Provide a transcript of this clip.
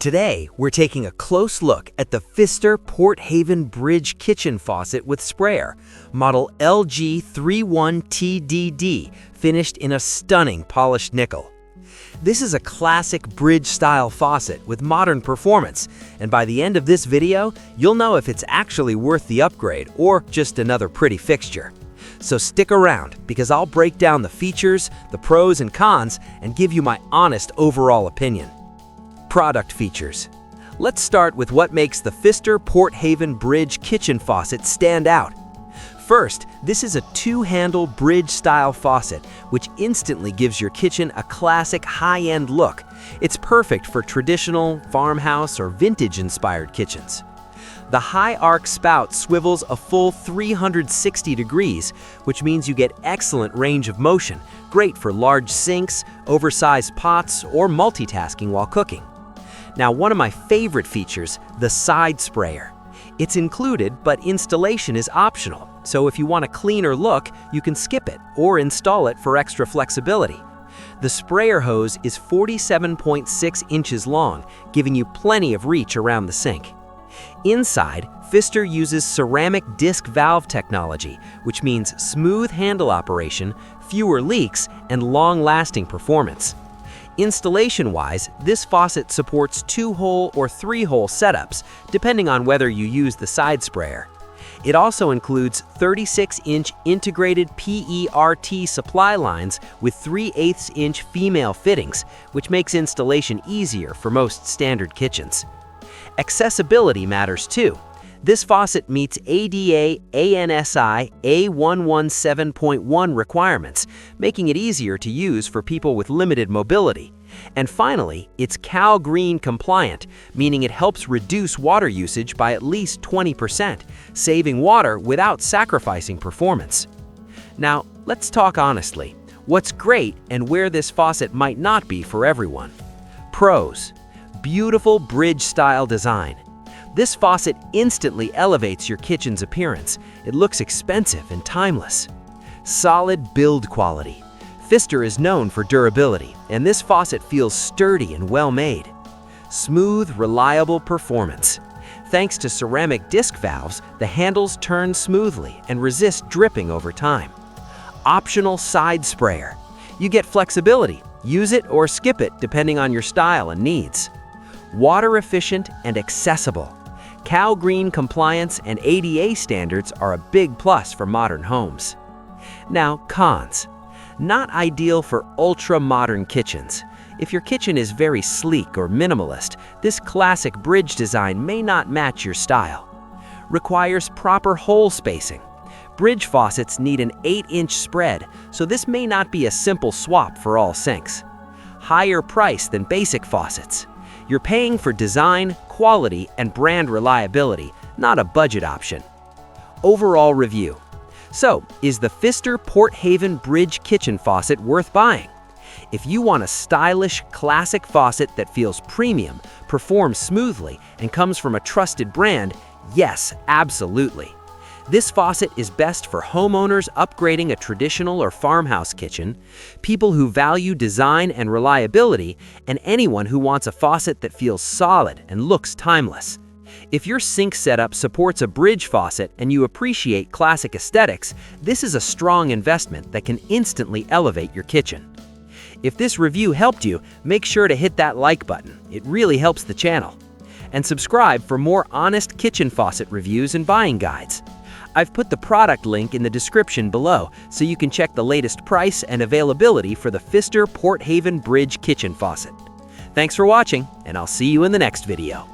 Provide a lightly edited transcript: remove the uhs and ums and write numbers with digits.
Today, we're taking a close look at the Pfister Port Haven Bridge Kitchen Faucet with Sprayer, model LG31TDD, finished in a stunning polished nickel. This is a classic bridge-style faucet with modern performance, and by the end of this video, you'll know if it's actually worth the upgrade or just another pretty fixture. So stick around, because I'll break down the features, the pros and cons, and give you my honest overall opinion. Product features. Let's start with what makes the Pfister Port Haven Bridge Kitchen Faucet stand out. First, this is a two-handle bridge-style faucet, which instantly gives your kitchen a classic high-end look. It's perfect for traditional, farmhouse, or vintage-inspired kitchens. The high arc spout swivels a full 360 degrees, which means you get excellent range of motion, great for large sinks, oversized pots, or multitasking while cooking. Now, one of my favorite features, the side sprayer. It's included, but installation is optional, so if you want a cleaner look, you can skip it or install it for extra flexibility. The sprayer hose is 47.6 inches long, giving you plenty of reach around the sink. Inside, Pfister uses ceramic disc valve technology, which means smooth handle operation, fewer leaks, and long-lasting performance. Installation-wise, this faucet supports 2-hole or 3-hole setups, depending on whether you use the side sprayer. It also includes 36-inch integrated PERT supply lines with 3/8-inch female fittings, which makes installation easier for most standard kitchens. Accessibility matters too. This faucet meets ADA ANSI A117.1 requirements, making it easier to use for people with limited mobility. And finally, it's Cal Green compliant, meaning it helps reduce water usage by at least 20%, saving water without sacrificing performance. Now, let's talk honestly. What's great and where this faucet might not be for everyone? Pros: beautiful bridge-style design. This faucet instantly elevates your kitchen's appearance. It looks expensive and timeless. Solid build quality. Pfister is known for durability, and this faucet feels sturdy and well-made. Smooth, reliable performance. Thanks to ceramic disc valves, the handles turn smoothly and resist dripping over time. Optional side sprayer. You get flexibility. Use it or skip it depending on your style and needs. Water efficient and accessible. Cal Green compliance and ADA standards are a big plus for modern homes. Now, cons. Not ideal for ultra-modern kitchens. If your kitchen is very sleek or minimalist, this classic bridge design may not match your style. Requires proper hole spacing. Bridge faucets need an 8-inch spread, so this may not be a simple swap for all sinks. Higher price than basic faucets. You're paying for design, quality, and brand reliability, not a budget option. Overall review. So, is the Pfister Port Haven Bridge Kitchen Faucet worth buying? If you want a stylish, classic faucet that feels premium, performs smoothly, and comes from a trusted brand, yes, absolutely. This faucet is best for homeowners upgrading a traditional or farmhouse kitchen, people who value design and reliability, and anyone who wants a faucet that feels solid and looks timeless. If your sink setup supports a bridge faucet and you appreciate classic aesthetics, this is a strong investment that can instantly elevate your kitchen. If this review helped you, make sure to hit that like button. It really helps the channel. And subscribe for more honest kitchen faucet reviews and buying guides. I've put the product link in the description below, so you can check the latest price and availability for the Pfister Port Haven Bridge Kitchen Faucet. Thanks for watching, and I'll see you in the next video.